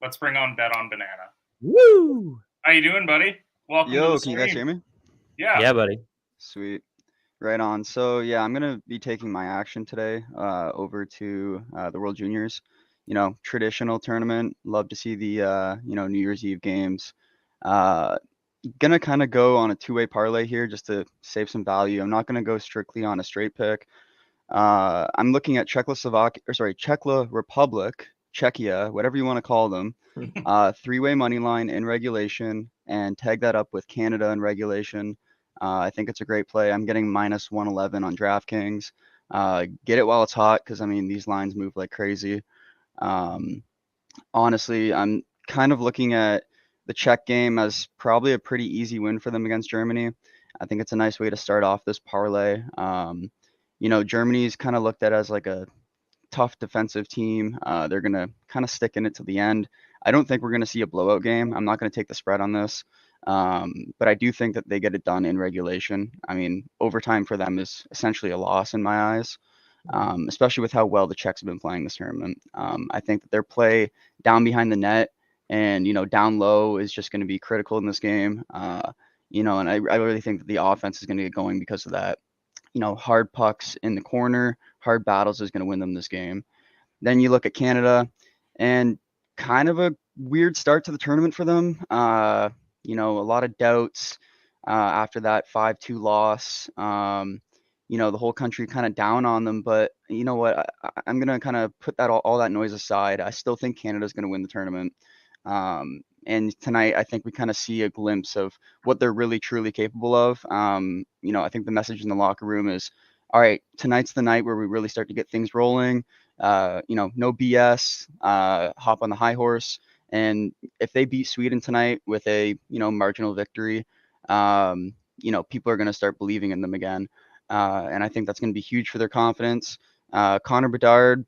Let's bring on Bet on Banana. Woo! How you doing, buddy? Welcome. Yo, can you guys hear me? Yeah, buddy. Sweet. Right on. So yeah, I'm gonna be taking my action today over to the World Juniors. You know, traditional tournament. Love to see the New Year's Eve games. Gonna kind of go on a two-way parlay here just to save some value. I'm not gonna go strictly on a straight pick. I'm looking at Czech Republic, Czechia, whatever you want to call them. Three-way money line in regulation, and tag that up with Canada in regulation. I think it's a great play. I'm getting minus 111 on DraftKings. Get it while it's hot, because I mean these lines move like crazy. Honestly, I'm kind of looking at the Czech game as probably a pretty easy win for them against Germany. I think it's a nice way to start off this parlay. Germany's kind of looked at as like a tough defensive team. They're going to kind of stick in it to the end. I don't think we're going to see a blowout game. I'm not going to take the spread on this. But I do think that they get it done in regulation. I mean, overtime for them is essentially a loss in my eyes, especially with how well the Czechs have been playing this tournament. I think that their play down behind the net and, down low is just going to be critical in this game. And I really think that the offense is going to get going because of that. Hard pucks in the corner, hard battles is going to win them this game. Then you look at Canada, and kind of a weird start to the tournament for them. A lot of doubts after that 5-2 loss. the whole country kind of down on them. But you know what? I'm going to kind of put that all that noise aside. I still think Canada's going to win the tournament. And tonight, I think we kind of see a glimpse of what they're really truly capable of. I think the message in the locker room is, all right, tonight's the night where we really start to get things rolling. No BS, hop on the high horse. And if they beat Sweden tonight with a, marginal victory, people are going to start believing in them again. And I think that's going to be huge for their confidence. Connor Bedard,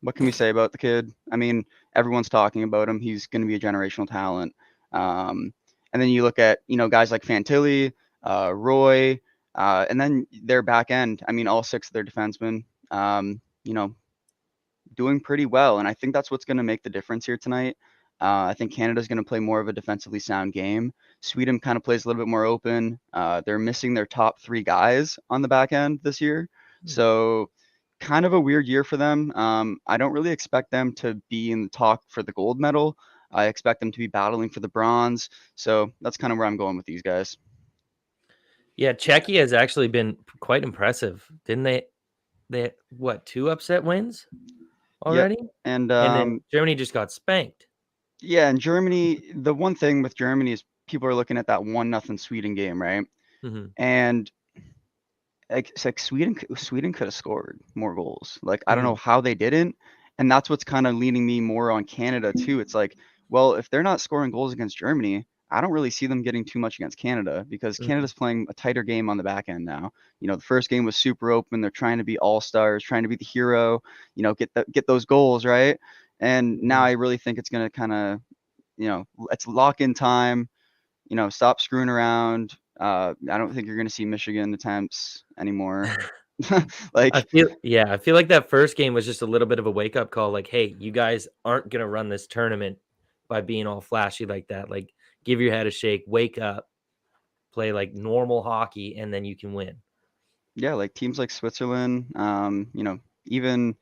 what can we say about the kid? I mean, everyone's talking about him. He's going to be a generational talent. And then you look at, guys like Fantilli, Roy, and then their back end. I mean, all 6 of their defensemen, doing pretty well. And I think that's what's going to make the difference here tonight. I think Canada's going to play more of a defensively sound game. Sweden kind of plays a little bit more open. They're missing their top 3 guys on the back end this year. So kind of a weird year for them. I don't really expect them to be in the talk for the gold medal. I expect them to be battling for the bronze. So that's kind of where I'm going with these guys. Yeah, Czechia has actually been quite impressive. Didn't they? They what, 2 upset wins already? Yep. And then Germany just got spanked. Yeah, in Germany, the one thing with Germany is people are looking at that 1-0 Sweden game, right? Mm-hmm. And it's like Sweden could have scored more goals. Like, I don't know how they didn't. And that's what's kind of leaning me more on Canada too. It's like, well, if they're not scoring goals against Germany, I don't really see them getting too much against Canada because Canada's playing a tighter game on the back end now. The first game was super open. They're trying to be all-stars, trying to be the hero, get those goals, right? And now I really think it's going to kind of, it's lock-in time, stop screwing around. I don't think you're going to see Michigan attempts anymore. I feel like that first game was just a little bit of a wake-up call. Like, hey, you guys aren't going to run this tournament by being all flashy like that. Like, give your head a shake, wake up, play like normal hockey, and then you can win. Yeah, like teams like Switzerland, even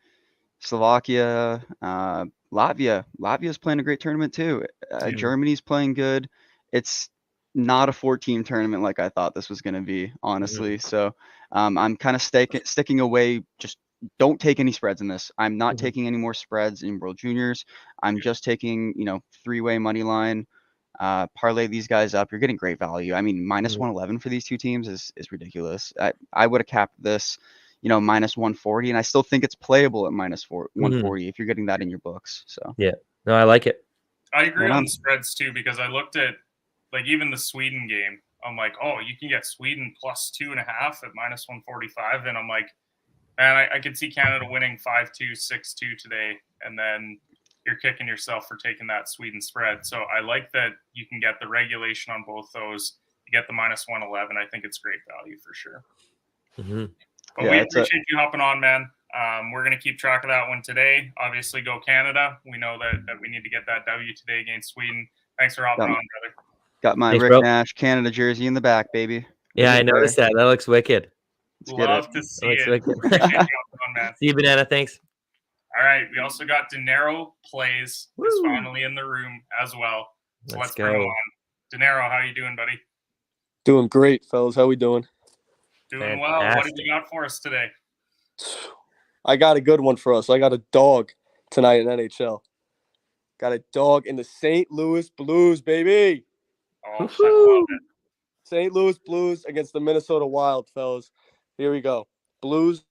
Slovakia, Latvia. Latvia's playing a great tournament too. Germany's playing good. It's not a 4-team tournament like I thought this was going to be, honestly. So I'm kind of sticking away. Just don't take any spreads in this. I'm not taking any more spreads in World Juniors. I'm just taking, 3-way money line. Parlay these guys up. You're getting great value. I mean, minus 111 for these 2 teams is ridiculous. I would have capped this, minus 140, and I still think it's playable at minus 140 if you're getting that in your books. So yeah, no, I like it. I agree on the spreads too, because I looked at like even the Sweden game. I'm like, oh, you can get Sweden plus 2.5 at minus 145, and I'm like, man, I could see Canada winning 5-2, 6-2 today, and then you're kicking yourself for taking that Sweden spread. So I like that you can get the regulation on both those. You get the minus 111. I think it's great value for sure. But we appreciate you hopping on, man. We're going to keep track of that one today. Obviously, go Canada. We know that we need to get that W today against Sweden. Thanks for hopping on, brother. Got my Rick Nash Canada jersey in the back, baby. Yeah, I noticed that. That looks wicked. Love to see it. See you, Banana. Thanks. All right. We also got De Niro Plays is finally in the room as well. So let's bring him on. De Niro, how you doing, buddy? Doing great, fellas. How we doing? Doing well. What did you got for us today? I got a good one for us. I got a dog tonight in NHL. Got a dog in the St. Louis Blues, baby. Oh, I love it. St. Louis Blues against the Minnesota Wild, fellas. Here we go. Blues.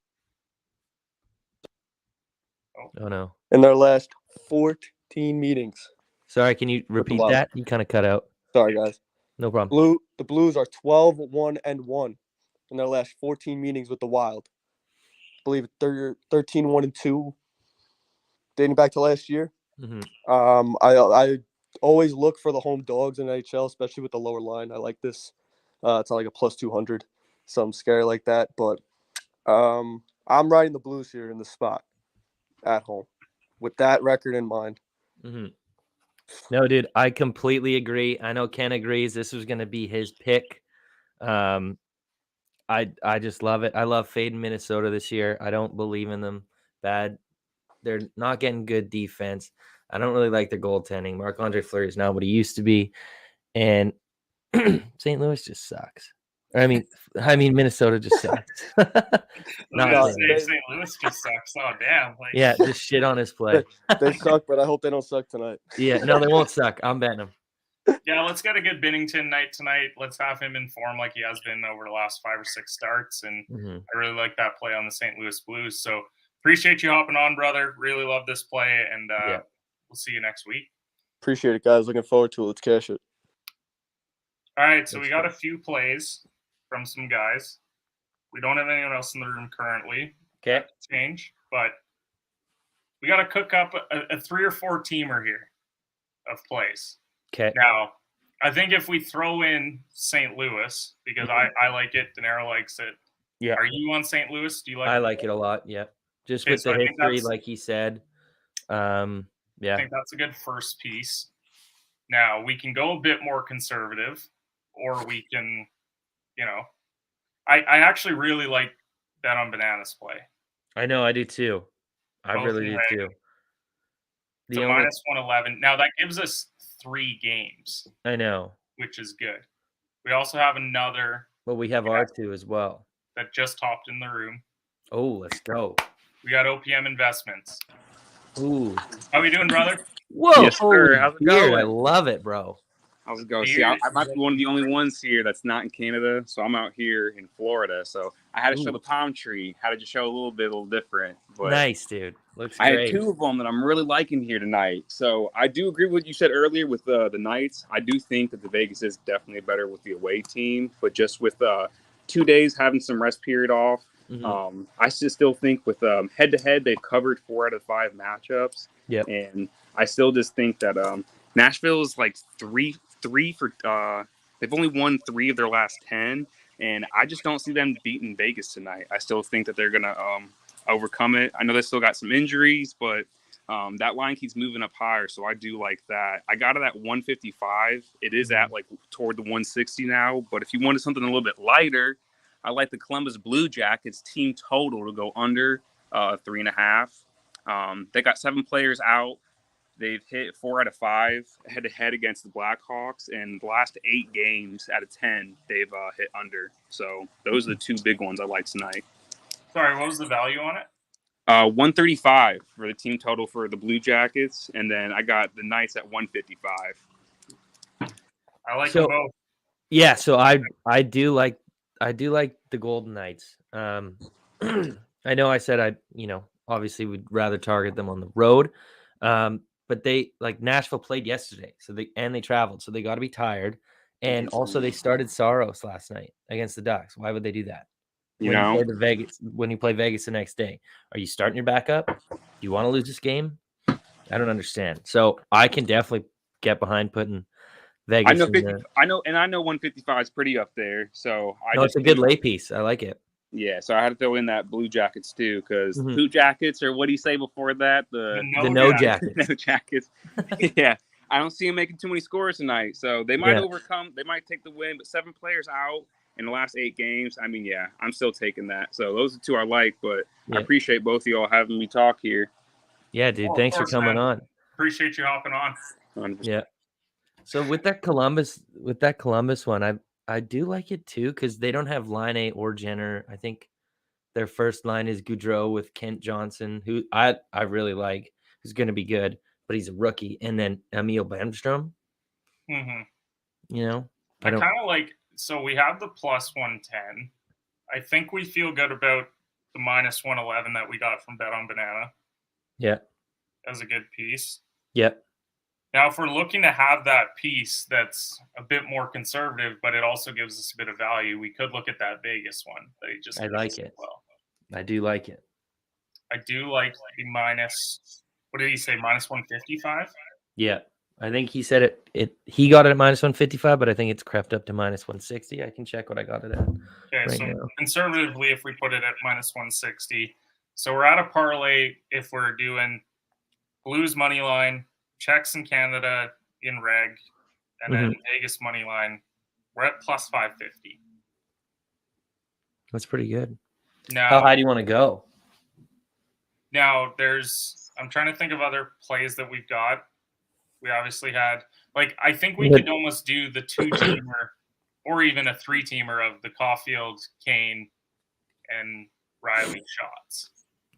Oh, no. In their last 14 meetings. Sorry, can you repeat that? You kind of cut out. Sorry, guys. No problem. The Blues are 12-1-1 in their last 14 meetings with the Wild. I believe they're 13-1-2 dating back to last year. I always look for the home dogs in NHL, especially with the lower line. I like this. It's not like a plus 200, something scary like that. But I'm riding the Blues here in the spot at home with that record in mind. No, dude, I completely agree. I know Ken agrees. This was going to be his pick. I just love it. I love fading Minnesota this year. I don't believe in them. Bad. They're not getting good defense. I don't really like their goaltending. Marc-Andre Fleury is not what he used to be. And St. Louis just sucks. I mean, Minnesota just sucks. Not No, saying. St. Louis just sucks. Oh damn! Like, Yeah, just shit on his play. They suck, but I hope they don't suck tonight. Yeah, no, they won't suck. I'm betting them. yeah, let's get a good Binnington night tonight. Let's have him in form like he has been over the last 5 or 6 starts. And I really like that play on the St. Louis Blues. So appreciate you hopping on, brother. Really love this play. And we'll see you next week. Appreciate it, guys. Looking forward to it. Let's cash it. All right, so we got a few plays from some guys. We don't have anyone else in the room currently. Okay. Change, but we got to cook up a 3 or 4 teamer here of plays. Okay. Now, I think if we throw in St. Louis, because I like it, De Niro likes it. Yeah. Are you on St. Louis? Do you like? I like it a lot. Yeah. Just Okay, with so the I think history, that's- like he said. I Yeah. think that's a good first piece. Now we can go a bit more conservative, or we can, I actually really like Bet on Bananas play. I know. I do too. I Both really in do red. too. So minus 111. Now that gives us 3 games, I know. which is good. We also have another But we have R2 as well. that just hopped in the room. Oh, let's go. We got OPM Investments. Ooh. How we doing, brother? Whoa. Yes, sir. holy How's it beard, I going? love it, bro. How's it going? See, I might be one of the only ones here that's not in Canada, so I'm out here in Florida. So I had to show Ooh. the palm tree. Had to just show a little different. But Nice, dude. Looks I great. had 2 of them that I'm really liking here tonight. So I do agree with what you said earlier with the Knights. I do think that the Vegas is definitely better with the away team, but just with 2 days having some rest period off, I still think with head-to-head, they've covered 4 out of 5 matchups. Yep. And I still just think that Nashville is like three for they've only won 3 of their last 10, and I just don't see them beating Vegas tonight. I still think that they're gonna overcome it. I know they still got some injuries, but that line keeps moving up higher, so I do like that. I got it at 155. It is at like toward the 160 now, but if you wanted something a little bit lighter, I like the Columbus Blue Jackets team total to go under 3.5. They got 7 players out. They've hit 4 out of 5 head-to-head against the Blackhawks, and the last 8 games out of 10, they've hit under. So those are the 2 big ones I like tonight. Sorry, what was the value on it? 135 for the team total for the Blue Jackets, and then I got the Knights at 155. I like them both. Yeah, so I do like the Golden Knights. I know I said obviously we'd rather target them on the road. But they Nashville played yesterday, so they traveled, so they got to be tired. And also they started Saros last night against the Ducks. Why would they do that? When you play Vegas the next day, are you starting your backup? Do you want to lose this game? I don't understand. So I can definitely get behind putting Vegas. I know 155 is pretty up there. So it's a good lay piece. I like it. Yeah, so I had to throw in that Blue Jackets too, because Blue Jackets, or what do you say before that? The no jackets. No jackets. Yeah, I don't see them making too many scores tonight, so they might overcome. They might take the win, but 7 players out in the last 8 games. I mean, yeah, I'm still taking that. So those are 2 I like, but I appreciate both of y'all having me talk here. Yeah, dude, thanks for coming on. Appreciate you hopping on. 100%. Yeah. So with that Columbus one, I do like it too, because they don't have Line or Jenner. I think their first line is Goudreau with Kent Johnson, who I really like, who's going to be good, but he's a rookie. And then Emil Bemstrom. Mm-hmm. I kind of like. So we have the plus 110. I think we feel good about the minus 111 that we got from Bet on Banana. Yeah, as a good piece. Yep. Now, if we're looking to have that piece that's a bit more conservative, but it also gives us a bit of value, we could look at that Vegas one. I like it. Well, I do like it. I do like the minus. What did he say? Minus 155. Yeah, I think he said it. He got it at minus 155, but I think it's crept up to minus 160. I can check what I got it at. Okay, so conservatively, if we put it at minus 160, so we're at a parlay if we're doing Blues money line, checks in Canada in reg, and then Vegas money line, we're at plus 550. That's pretty good. Now, how high do you want to go? Now, I'm trying to think of other plays that we've got. We obviously had, I think we could almost do the 2-teamer or even a 3-teamer of the Caulfield, Kane, and Riley shots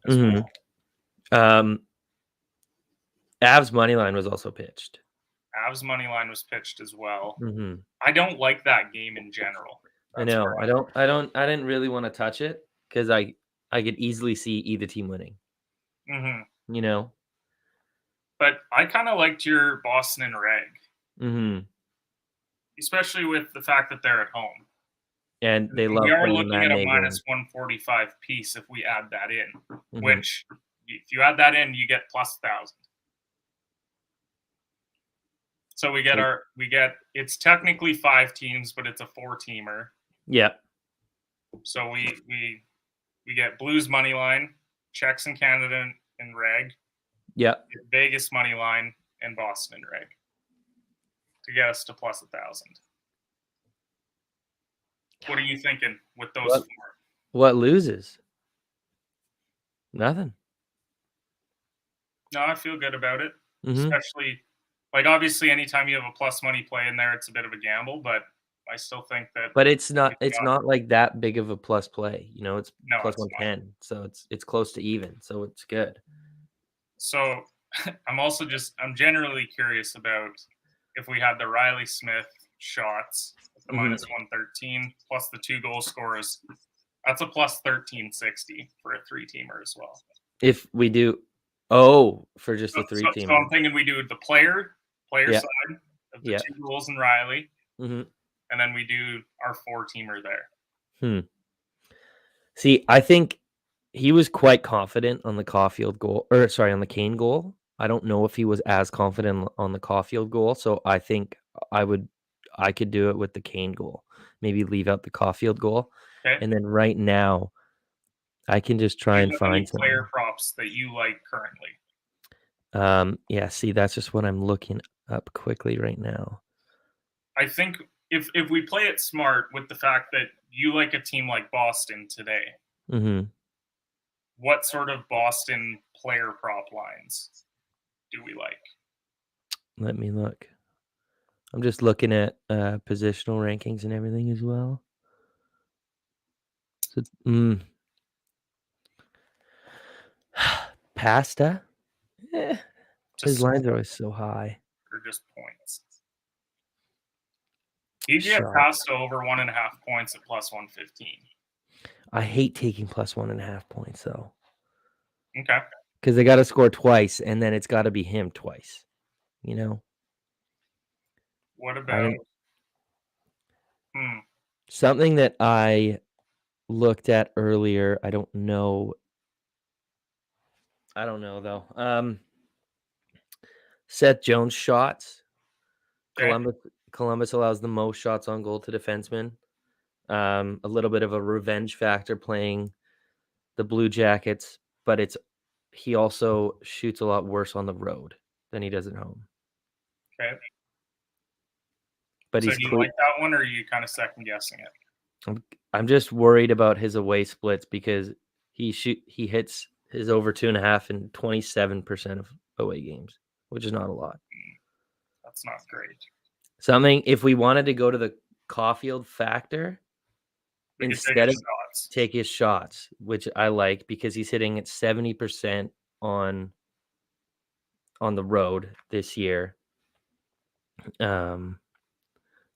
as well. Avs money line was also pitched. Avs money line was pitched as well. Mm-hmm. I don't like that game in general. I know. I didn't really want to touch it because I could easily see either team winning. Mm-hmm. You know. But I kind of liked your Boston and Reg. Mm-hmm. Especially with the fact that they're at home. And they love. We are looking at a minus 145 piece if we add that in, mm-hmm. which if you add that in, you get plus 1,000. So we get it's technically 5 teams, but it's a 4-teamer. Yeah. So we get Blues money line, Czechs in Canada and Reg. Yeah. Vegas money line and Boston and Reg to get us to plus 1,000. What are you thinking with those 4? What loses? Nothing. No, I feel good about it. Mm-hmm. Especially, like, obviously, anytime you have a plus money play in there, it's a bit of a gamble, but I still think that. But it's not like that big of a plus play. You know, it's plus 110, so it's close to even, so it's good. So I'm generally curious about if we had the Riley Smith shots at the minus 113 plus the 2 goal scorers. That's a plus 1360 for a 3-teamer as well. If we do, for just the 3-teamer. So I'm thinking we do the player side of the 2 goals in Riley, mm-hmm. and then we do our 4-teamer there. See, I think he was quite confident on the Caulfield goal, on the Kane goal. I don't know if he was as confident on the Caulfield goal, so I think I could do it with the Kane goal. Maybe leave out the Caulfield goal, and then right now, I can just try and find some player props that you like currently. Yeah. See, that's just what I'm looking up quickly right now. I think if we play it smart with the fact that you like a team like Boston today, mm-hmm. what sort of Boston player prop lines do we like? Let me look. I'm just looking at positional rankings and everything as well. So, Pasta? His lines are always so high. Or just points? You get Pasta over 1.5 points at plus 115. I hate taking plus 1.5 points, though. Okay. Because they got to score twice, and then it's got to be him twice. You know? What about something that I looked at earlier? I don't know, though. Seth Jones shots. Okay. Columbus allows the most shots on goal to defensemen. A little bit of a revenge factor playing the Blue Jackets, but he also shoots a lot worse on the road than he does at home. Okay. But so do you like that one, or are you kind of second guessing it? I'm just worried about his away splits because he hits his over 2.5 in 27% of away games, which is not a lot. That's not great. Something, if we wanted to go to the Caulfield factor, instead of take his shots, which I like because he's hitting at 70% on the road this year.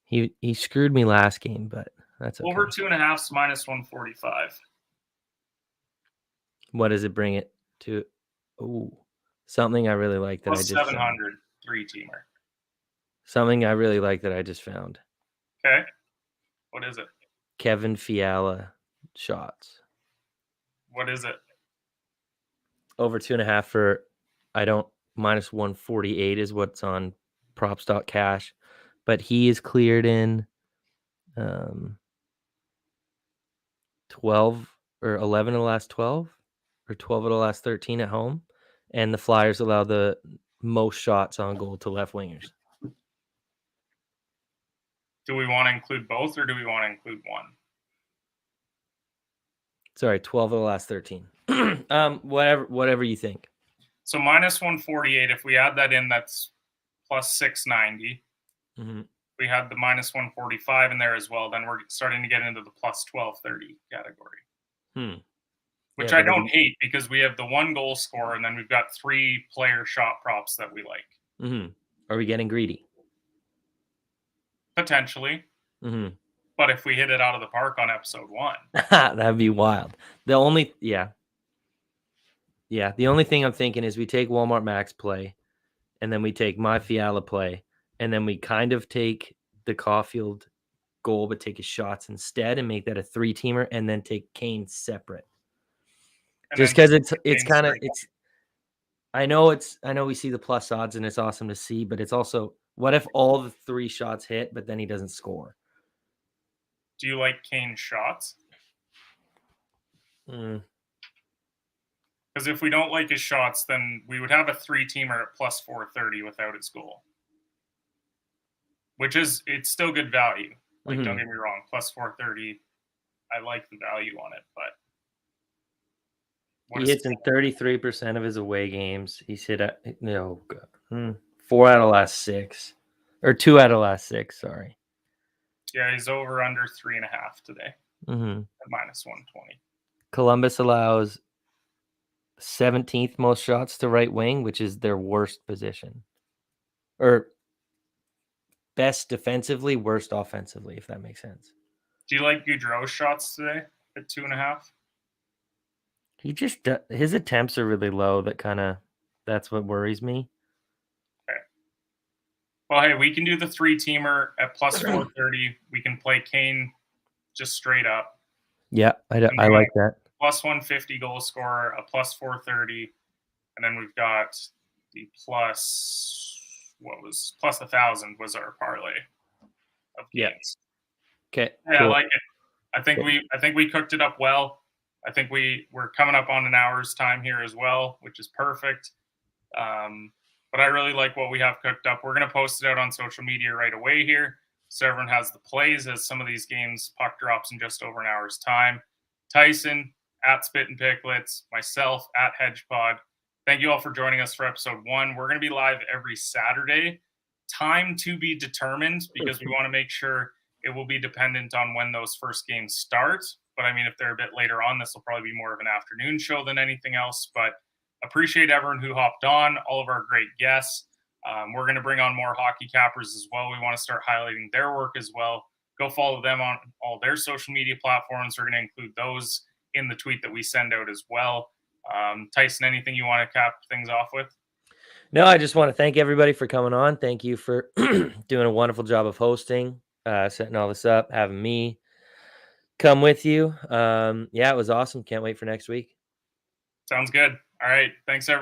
He screwed me last game, but that's okay. Over 2.5 minus 145. What does it bring it to? Something I really like that plus I just 700 found. 3-teamer. Something I really like that I just found. Okay. What is it? Kevin Fiala shots. What is it? Over 2.5 for minus 148 is what's on props.cash, but he is cleared in 12 or 11 of the last 12 or 12 of the last 13 at home, and the Flyers allow the most shots on goal to left wingers. Do we want to include both, or do we want to include one? Sorry, 12 of the last 13. Whatever you think. So minus 148, if we add that in, that's plus 690. Mm-hmm. We we had the minus 145 in there as well, then we're starting to get into the plus 1230 category. Which Yeah, I but don't hate because we have the 1 goal scorer and then we've got 3 player shot props that we like. Are we getting greedy? Potentially. But if we hit it out of the park on episode 1. That'd be wild. The only thing I'm thinking is we take Walmart Max play, and then we take my Fiala play, and then we kind of take the Caulfield goal, but take his shots instead and make that a 3-teamer, and then take Kane separate. And Just then because it's Kane kind of straight I know we see the plus odds and it's awesome to see, but it's also, what if all the 3 shots hit, but then he doesn't score? Do you like Kane's shots? Because if we don't like his shots, then we would have a 3-teamer at plus 430 without his goal. Which is, it's still good value. Like, don't get me wrong, plus 430, I like the value on it, but he hits in 33% of his away games. He's hit 4 out of last 6, or 2 out of last 6. Sorry. Yeah, he's over under 3.5 today. At minus 120. Columbus allows 17th most shots to right wing, which is their worst position, or best defensively, worst offensively, if that makes sense. Do you like Gaudreau's shots today at 2.5? He just his attempts are really low. That's what worries me. Okay. Well, hey, we can do the 3-teamer at plus 430. We can play Kane just straight up. Yeah, I like that. Plus 150 goal scorer, a plus 430, and then we've got the plus 1,000 was our parlay of games. Okay. Yeah, cool. I like it. I think we cooked it up well. I think we're coming up on an hour's time here as well, which is perfect. But I really like what we have cooked up. We're going to post it out on social media right away here, so everyone has the plays as some of these games puck drops in just over an hour's time. Tyson at Spit and Picklets, myself at Hedge Pod. Thank you all for joining us for episode 1. We're going to be live every Saturday. Time to be determined, because we want to make sure it will be dependent on when those first games start. But I mean, if they're a bit later on, this will probably be more of an afternoon show than anything else. But appreciate everyone who hopped on, all of our great guests. We're going to bring on more hockey cappers as well. We want to start highlighting their work as well. Go follow them on all their social media platforms. We're going to include those in the tweet that we send out as well. Tyson, anything you want to cap things off with? No, I just want to thank everybody for coming on. Thank you for doing a wonderful job of hosting, setting all this up, having me come with you. Yeah, it was awesome. Can't wait for next week. Sounds good. All right. Thanks, everyone.